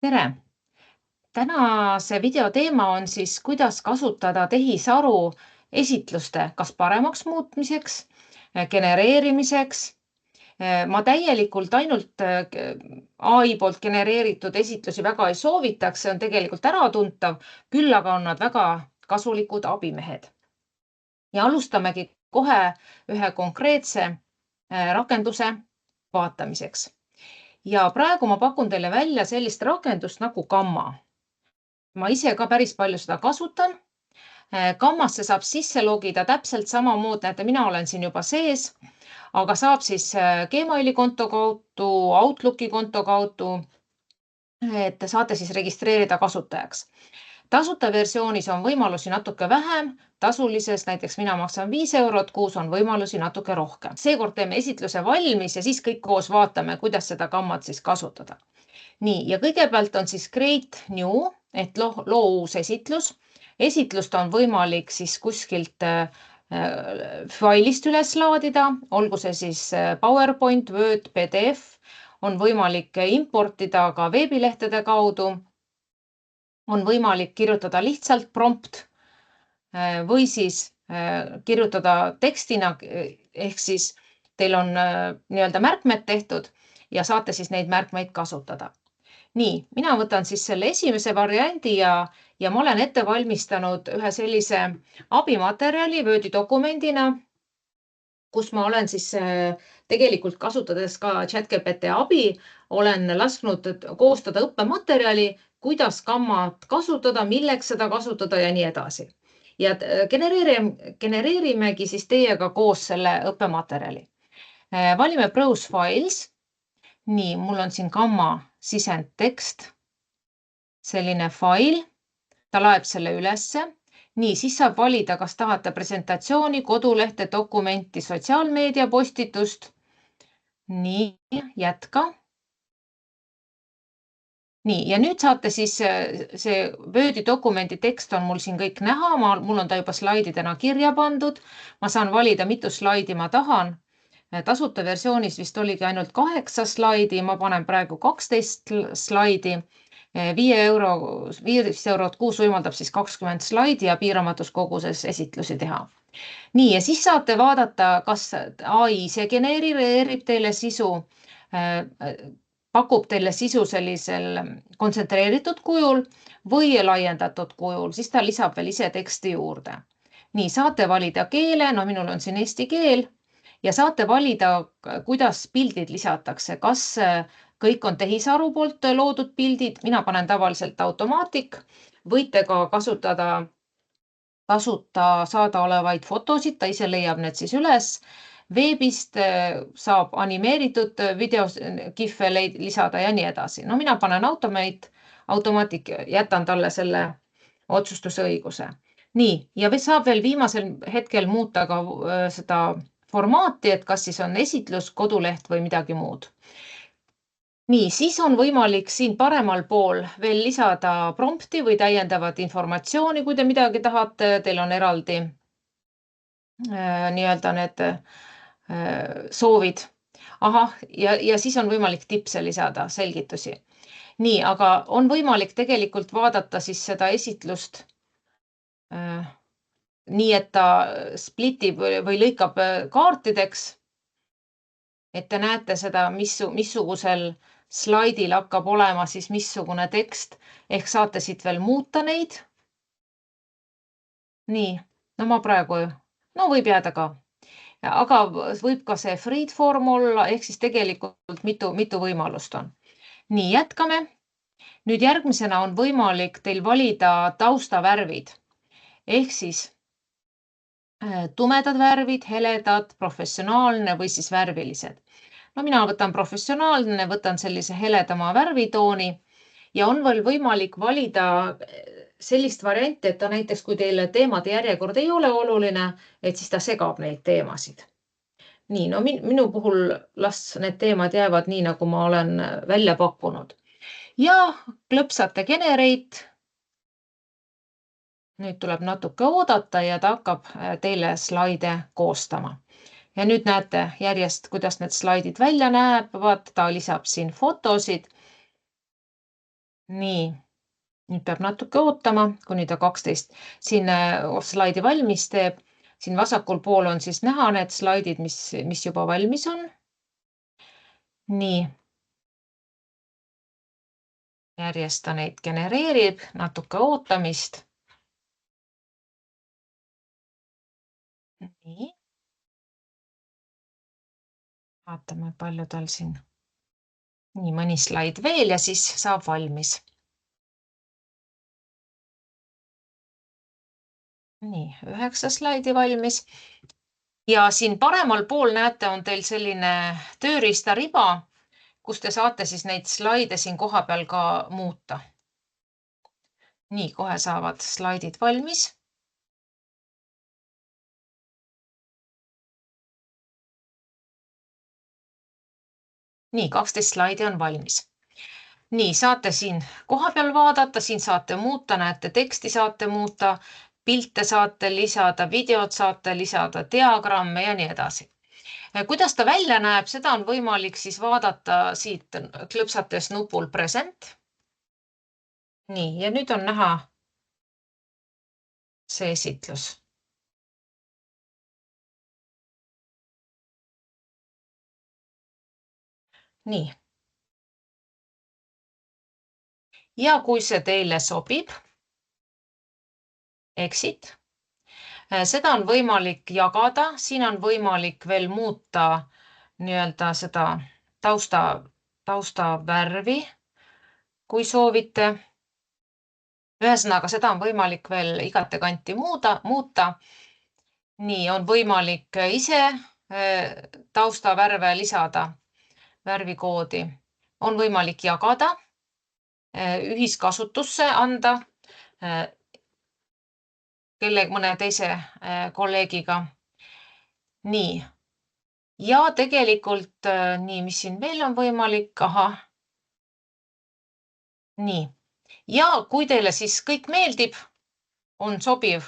Tere! Tänase video teema on siis, kuidas kasutada tehisaru esitluste kas paremaks muutmiseks, genereerimiseks. Ma täielikult ainult AI poolt genereeritud esitlusi väga ei soovitaks, see on tegelikult äratuntav, küll aga on nad väga kasulikud abimehed. Ja alustamegi kohe ühe konkreetse rakenduse vaatamiseks. Ja praegu ma pakun teile välja sellist rakendust nagu Gamma. Ma ise ka päris palju seda kasutan. Gammasse saab sisse logida täpselt samamoodi, näete, mina olen siin juba sees, aga saab siis Gmaili konto kaudu, Outlooki konto kaudu, et saate siis registreerida kasutajaks. Tasuta versioonis on võimalusi natuke vähem, tasulises, näiteks mina maksan 5 eurot kuus, on võimalusi natuke rohkem. Seekord teeme esitluse valmis ja siis kõik koos vaatame, kuidas seda Gammat siis kasutada. Nii, ja kõigepealt on siis Create New, et loo uus esitlus. Esitlust on võimalik siis kuskilt failist üles laadida, olgu see siis PowerPoint, Word, PDF, on võimalik importida ka veebilehtede kaudu, on võimalik kirjutada lihtsalt prompt või siis kirjutada tekstina, ehk siis teil on nii-öelda märkmed tehtud ja saate siis neid märkmeid kasutada. Nii, mina võtan siis selle esimese variandi ja ma olen ette valmistanud ühe sellise abimaterjali Wordi dokumendina, kus ma olen siis tegelikult kasutades ka ChatGPT abi, olen lasknud koostada õppematerjali, kuidas Gammat kasutada, milleks seda kasutada ja nii edasi. Ja genereerimegi siis teiega koos selle õppematerjali. Valime Browse Files. Nii, mul on siin Gamma sisendtekst, selline fail, ta laeb selle ülesse. Nii, siis saab valida, kas tahate presentatsiooni, kodulehte, dokumenti, sotsiaalmeedia postitust. Nii, jätka. Nii, ja nüüd saate siis see Wordi dokumendi tekst on mul siin kõik näha, mul on ta juba slaididena kirja pandud. Ma saan valida, mitu slaidi ma tahan. Tasuta versioonis vist oligi ainult 8 slaidi, ma panen praegu 12 slaidi. 5 eurot kuus võimaldab siis 20 slaidi ja piiramatus koguses esitlusi teha. Nii, ja siis saate vaadata, kas AI ise genereerib teile sisu, pakub teile sisu sellisel kontsentreeritud kujul või laiendatud kujul, siis ta lisab veel ise teksti juurde. Nii, saate valida keele, no minul on siin eesti keel. Ja saate valida, kuidas pildid lisatakse, kas kõik on tehisaru poolt loodud pildid, mina panen tavaliselt Automatic, võite ka kasutada tasuta saadaolevaid fotosid, ta ise leiab need siis üles. Veebist saab animeeritud videos gif'e lisada ja nii edasi. No mina panen Automatic, jätan talle selle otsustusõiguse. Nii, ja saab veel viimasel hetkel muuta ka seda formaati, et kas siis on esitlus, koduleht või midagi muud. Nii, siis on võimalik siin paremal pool veel lisada prompti või täiendavat informatsiooni, kui te midagi tahate, teil on eraldi nii-öelda need soovid. Ahah, ja siis on võimalik tipse lisada, selgitusi. Nii, aga on võimalik tegelikult vaadata siis seda esitlust nii, et ta splitib või lõikab kaartideks, et te näete seda, missugusel slaidil hakkab olema siis missugune tekst, ehk saate siit veel muuta neid. Nii, no ma praegu, no võib jääda ka, aga võib ka see freeform olla, ehk siis tegelikult mitu võimalust on. Nii, jätkame. Nüüd järgmisena on võimalik teil valida taustavärvid, ehk siis tumedad värvid, heledad, professionaalne või siis värvilised. No mina võtan professionaalne, võtan sellise heledama värvitooni ja on veel võimalik valida sellist varianti, et ta näiteks, kui teile teemade järjekord ei ole oluline, et siis ta segab neid teemasid. Nii, no minu puhul las need teemad jäävad nii, nagu ma olen välja pakkunud. Ja klõpsate generate. Nüüd tuleb natuke oodata ja ta hakkab teile slaide koostama. Ja nüüd näete järjest, kuidas need slaidid välja näevad, ta lisab siin fotosid. Nii, nüüd peab natuke ootama, kuni ta 12 siin slaidi valmis teeb. Siin vasakul pool on siis näha need slaidid, mis juba valmis on. Nii, järjest ta neid genereerib, natuke ootamist. Nii, vaatame, palju tal siin. Nii, mõni slaid veel ja siis saab valmis. Nii, 9 slaidi valmis. Ja siin paremal pool näete, on teil selline tööriistariba, kus te saate siis neid slaide siin kohapeal ka muuta. Nii, kohe saavad slaidid valmis. Nii, 12 slaidi on valmis. Nii, saate siin kohapeal vaadata, siin saate muuta, näete, teksti saate muuta, pilte saate lisada, videot saate lisada, diagramme ja nii edasi. Kuidas ta välja näeb, seda on võimalik siis vaadata siit klõpsates nupul Present. Nii, ja nüüd on näha see esitlus. Nii. Ja kui see teile sobib, exit, seda on võimalik jagada, siin on võimalik veel muuta nii-öelda seda tausta värvi, kui soovite. Ühesõnaga, seda on võimalik veel igate kanti muuta. Nii, on võimalik ise taustavärve lisada, värvikoodi. On võimalik jagada, ühiskasutusse anda mõne teise kolleegiga. Nii. Ja tegelikult nii, mis siin veel on võimalik, ahah. Nii. Ja kui teile siis kõik meeldib, on sobiv,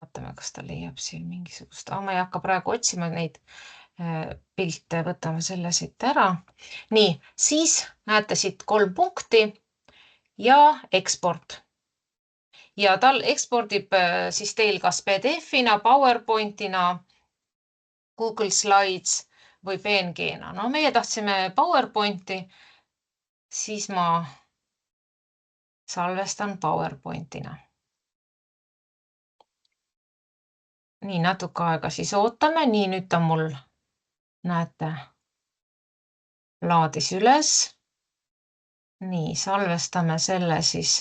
vaatame, kas ta leiab siin mingisugust, ma ei hakka praegu otsima neid pilte, võtame selle siit ära. Nii, siis näete siit 3 punkti ja eksport. Ja tal ekspordib siis teil kas PDF-ina, PowerPointina, Google Slides või PNG-na. No meie tahtsime PowerPointi, siis ma salvestan PowerPointina. Nii, natuke aega siis ootame. Nii, nüüd ta mul, näete, laadis üles. Nii, salvestame selle siis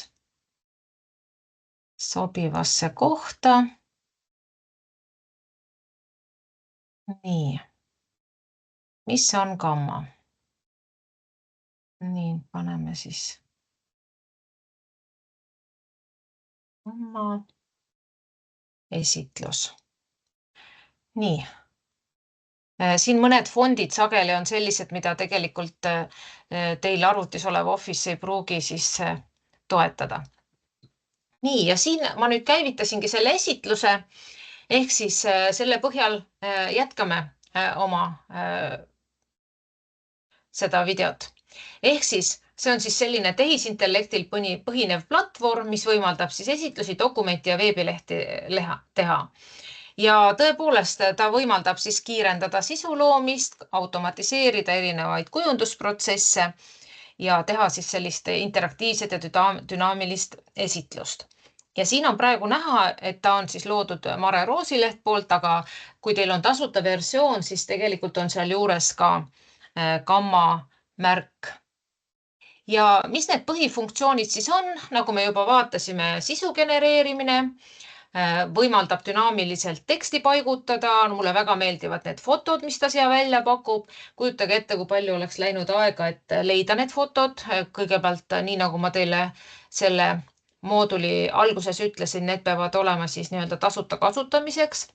sobivasse kohta. Nii, mis on gamma? Nii, paneme siis gamma esitlus. Nii, siin mõned fondid sageli on sellised, mida tegelikult teil arvutis olev Office ei pruugi siis toetada. Nii, ja siin ma nüüd käivitasingi selle esitluse, ehk siis selle põhjal jätkame oma seda videot. Ehk siis see on siis selline tehisintellektil põhinev platvorm, mis võimaldab siis esitlusi, dokumenti ja veebilehti teha. Ja tõepoolest ta võimaldab siis kiirendada sisu loomist, automatiseerida erinevaid kujundusprotsesse ja teha siis sellist interaktiivset ja dünaamilist esitlust. Ja siin on praegu näha, et ta on siis loodud Mare Roosileht poolt, aga kui teil on tasuta versioon, siis tegelikult on seal juures ka gamma märk. Ja mis need põhifunktsioonid siis on? Nagu me juba vaatasime, sisu genereerimine, võimaldab dünaamiliselt teksti paigutada. Mulle väga meeldivad need fotod, mis ta siia välja pakub. Kujutage ette, kui palju oleks läinud aega, et leida need fotod. Kõigepealt, nii nagu ma teile selle mooduli alguses ütlesin, need peavad olema siis nii-öelda tasuta kasutamiseks.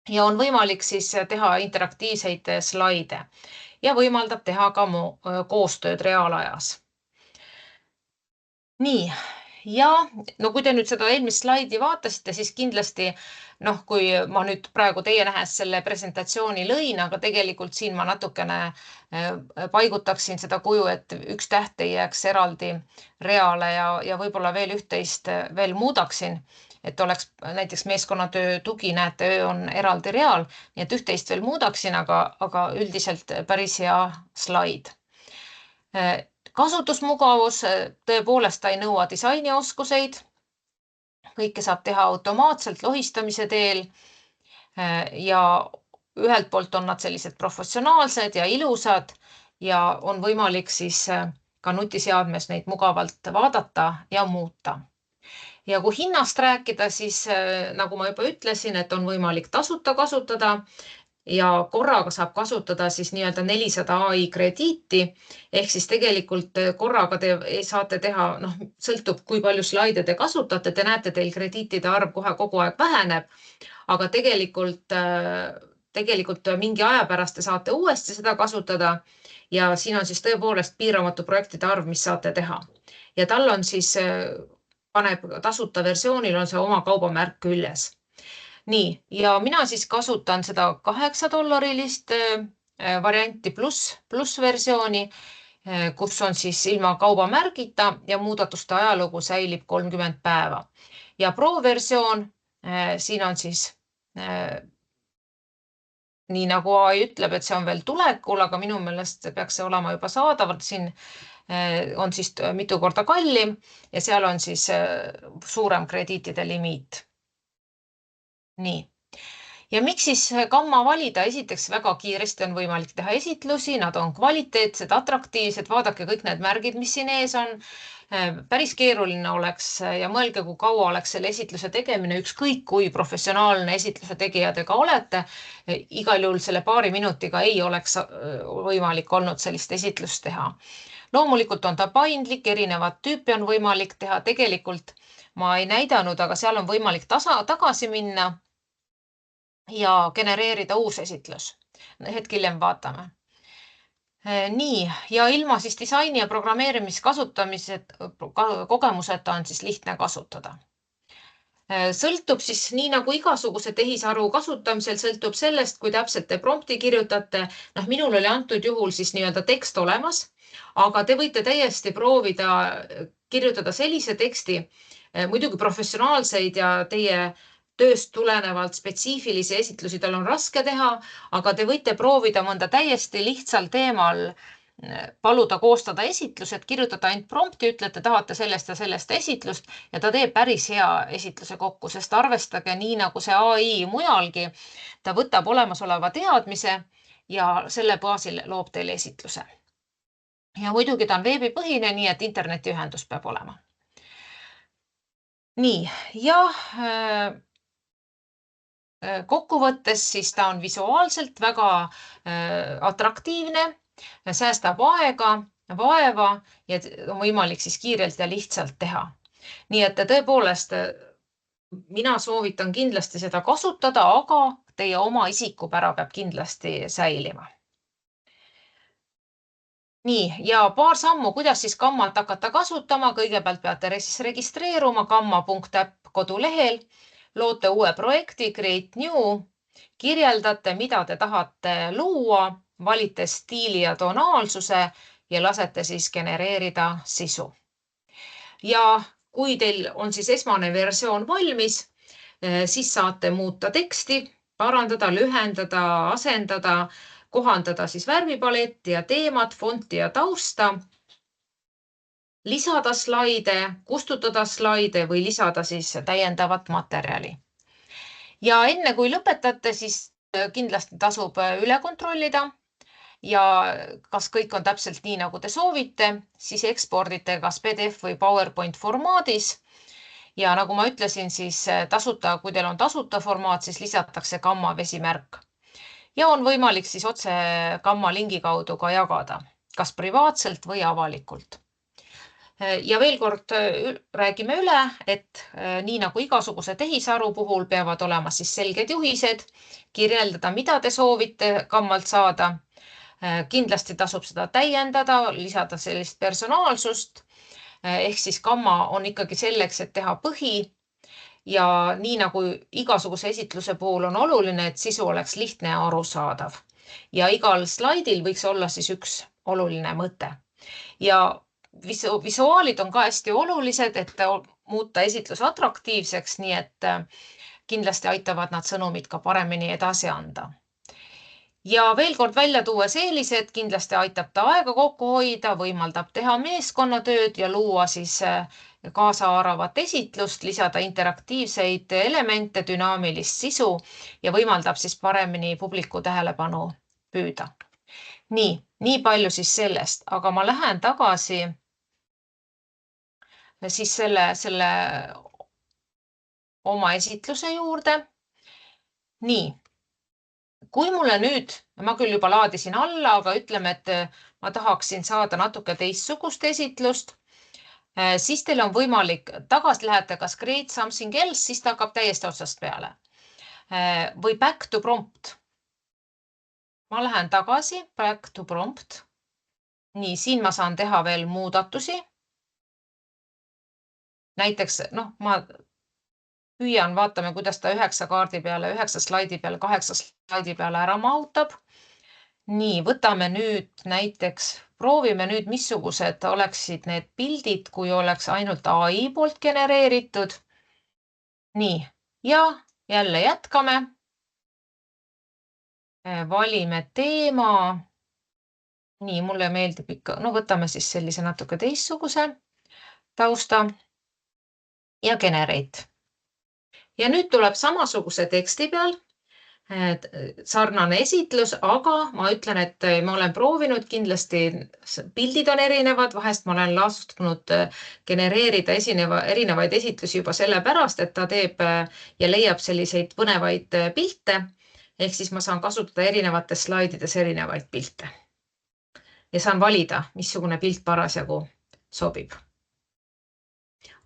Ja on võimalik siis teha interaktiivseid slaide ja võimaldab teha ka koostööd reaalajas. Nii, ja no kui te nüüd seda eelmist slaidi vaatasite, siis kindlasti kui ma nüüd praegu teie nähes selle presentatsiooni lõin, aga tegelikult siin ma natukene paigutaksin seda kuju, et üks täht ei jääks eraldi reale ja võib-olla veel üht-teist veel muudaksin, et oleks näiteks meeskonnatöö tugi, näete, öö on eraldi real, nii et üht-teist veel muudaksin, aga üldiselt päris hea slaid. Kasutusmugavus, tõepoolest ta ei nõua disainioskuseid. Kõike saab teha automaatselt lohistamise teel. Ja ühelt poolt on nad sellised professionaalsed ja ilusad ja on võimalik siis ka nutiseadmes neid mugavalt vaadata ja muuta. Ja kui hinnast rääkida, siis nagu ma juba ütlesin, et on võimalik tasuta kasutada ja korraga saab kasutada siis nii-öelda 400 AI krediiti, ehk siis tegelikult korraga te saate teha, sõltub, kui palju slaide te kasutate, te näete, teil krediitide arv kohe kogu aeg väheneb, aga tegelikult mingi aja pärast te saate uuesti seda kasutada ja siin on siis tõepoolest piiramatu projektide arv, mis saate teha. Ja tal on siis, paneb tasuta versioonil on see oma kaubamärk küljes. Nii, ja mina siis kasutan seda $8 varianti pluss versiooni, kus on siis ilma kaubamärgita ja muudatuste ajalugu säilib 30 päeva. Ja Pro versioon, siin on siis nii nagu AI ütleb, et see on veel tulekul, aga minu meelest peaks see olema juba saadaval. Siin on siis mitu korda kallim ja seal on siis suurem krediitide limiit. Nii. Ja miks siis Gamma valida? Esiteks väga kiiresti on võimalik teha esitlusi, nad on kvaliteetsed, atraktiivsed, vaadake kõik need märgid, mis siin ees on. Päris keeruline oleks ja mõelge, kui kaua oleks selle esitluse tegemine, ükskõik kui professionaalne esitluse tegija te ka olete. Igal juhul selle paari minutiga ei oleks võimalik olnud sellist esitlust teha. Loomulikult on ta paindlik, erinevat tüüpi on võimalik teha. Tegelikult ma ei näidanud, aga seal on võimalik tagasi minna ja genereerida uus esitlus. Hetk hiljem vaatame. Nii, ja ilma siis disaini ja programmeerimiskasutamised kogemuseta on siis lihtne kasutada. Sõltub siis nii nagu igasuguse tehisaru kasutamisel, sõltub sellest, kui täpselt te prompti kirjutate. Minul oli antud juhul siis nii-öelda tekst olemas, aga te võite täiesti proovida kirjutada sellise teksti, muidugi professionaalseid ja teie tööst tulenevalt spetsiifilisi esitlusi tal on raske teha, aga te võite proovida mõnda täiesti lihtsal teemal paluda koostada esitlused, kirjutada ainult prompti, ütlete, tahate sellest ja sellest esitlust ja ta teeb päris hea esitluse kokku, sest arvestage nii nagu see AI mujalgi, ta võtab olemasoleva teadmise ja selle baasil loob teile esitluse. Ja muidugi ta on veebipõhine, nii et internetiühendus peab olema. Nii, ja kokkuvõttes siis ta on visuaalselt väga atraktiivne, säästab aega, vaeva ja on võimalik siis kiirelt ja lihtsalt teha. Nii et tõepoolest mina soovitan kindlasti seda kasutada, aga teie oma isikupära peab kindlasti säilima. Nii, ja paar sammu, kuidas siis Gammat hakata kasutama. Kõigepealt peate siis registreeruma gamma.äpp kodulehel. Loote uue projekti, Create New, kirjeldate, mida te tahate luua, valite stiili ja tonaalsuse ja lasete siis genereerida sisu. Ja kui teil on siis esmane versioon valmis, siis saate muuta teksti, parandada, lühendada, asendada, kohandada siis värvipaletti ja teemat, fonti ja tausta, lisada slaide, kustutada slaide või lisada siis täiendavat materjali. Ja enne kui lõpetate, siis kindlasti tasub üle kontrollida ja kas kõik on täpselt nii, nagu te soovite, siis ekspordite kas PDF või PowerPoint formaadis. Ja nagu ma ütlesin, siis tasuta, kui teil on tasuta formaat, siis lisatakse Gamma vesimärk. Ja on võimalik siis otse Gamma lingi kaudu ka jagada, kas privaatselt või avalikult. Ja veel kord räägime üle, et nii nagu igasuguse tehisaru puhul peavad olema siis selged juhised, kirjeldada, mida te soovite Gammalt saada. Kindlasti tasub seda täiendada, lisada sellist personaalsust. Ehk siis gamma on ikkagi selleks, et teha põhi ja nii nagu igasuguse esitluse puhul on oluline, et sisu oleks lihtne ja arusaadav. Ja igal slaidil võiks olla siis üks oluline mõte. Ja visuaalid on ka hästi olulised, et muuta esitlus atraktiivseks, nii et kindlasti aitavad nad sõnumit ka paremini edasi anda. Ja veel kord välja tuues eelised, kindlasti aitab ta aega kokku hoida, võimaldab teha meeskonnatööd ja luua siis kaasahaaravat esitlust, lisada interaktiivseid elemente, dünaamilist sisu ja võimaldab siis paremini publiku tähelepanu püüda. Nii palju siis sellest, aga ma lähen tagasi siis selle oma esitluse juurde. Nii. Kui mulle nüüd, ma küll juba laadisin alla, aga ütleme, et ma tahaksin saada natuke teistsugust esitlust, siis teil on võimalik, tagasi lähete kas create something else, siis ta hakkab täiesti otsast peale. Või back to prompt. Ma lähen tagasi, back to prompt. Nii, siin ma saan teha veel muudatusi. Näiteks, ma püüan, vaatame, kuidas ta 9 kaardi peale, 9 slaidi peale, 8 slaidi peale ära mahutab. Nii, võtame nüüd näiteks, proovime nüüd, missugused oleksid need pildid, kui oleks ainult AI poolt genereeritud. Nii, ja jälle jätkame. Valime teema. Nii, mulle meeldib ikka, võtame siis sellise natuke teistsuguse tausta ja generate. Ja nüüd tuleb samasuguse teksti peal sarnane esitlus, aga ma ütlen, et ma olen proovinud, kindlasti pildid on erinevad, vahest ma olen lasknud genereerida erinevaid esitlusi juba sellepärast, et ta teeb ja leiab selliseid põnevaid pilte, ehk siis ma saan kasutada erinevates slaidides erinevaid pilte. Ja saan valida, missugune pilt parasjagu sobib.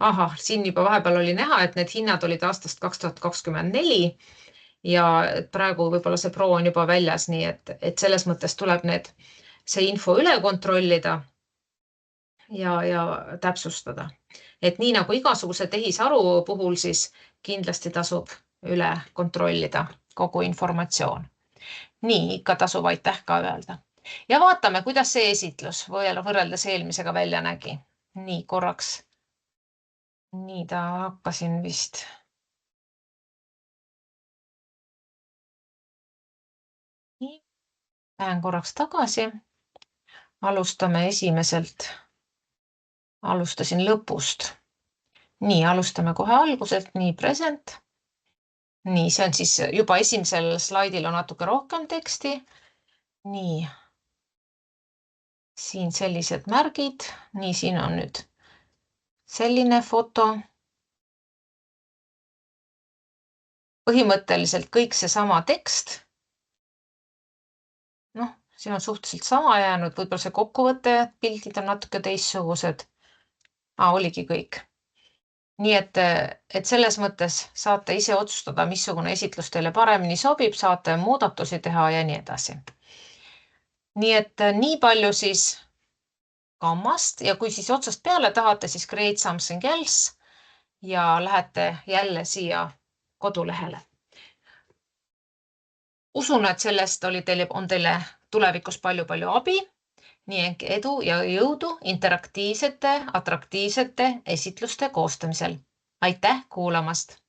Ahah, siin juba vahepeal oli näha, et need hinnad olid aastast 2024 ja praegu võib-olla see Pro on juba väljas, nii et selles mõttes tuleb see info üle kontrollida ja täpsustada. Et nii nagu igasuguse tehisaru puhul, siis kindlasti tasub üle kontrollida kogu informatsioon. Nii, ikka tasub aitäh ka öelda. Ja vaatame, kuidas see esitlus võrreldes eelmisega välja nägi. Nii, korraks. Nii, ta hakkasin vist. Nii, lähen korraks tagasi. Alustame esimeselt. Alustasin lõpust. Nii, alustame kohe alguselt. Nii, present. Nii, see on siis juba esimesel slaidil on natuke rohkem teksti. Nii. Siin sellised märgid. Nii, siin on nüüd selline foto. Põhimõtteliselt kõik seesama tekst. Siin on suhteliselt sama jäänud, võib-olla see kokkuvõte, pildid on natuke teistsugused. Oligi kõik. Nii et selles mõttes saate ise otsustada, missugune esitlus teile paremini sobib, saate muudatusi teha ja nii edasi. Nii et nii palju siis gammast ja kui siis otsast peale tahate, siis create something else ja lähete jälle siia kodulehele. Usun, et sellest on teile tulevikus palju-palju abi. Nii edu ja jõudu interaktiivsete, atraktiivsete esitluste koostamisel. Aitäh kuulamast!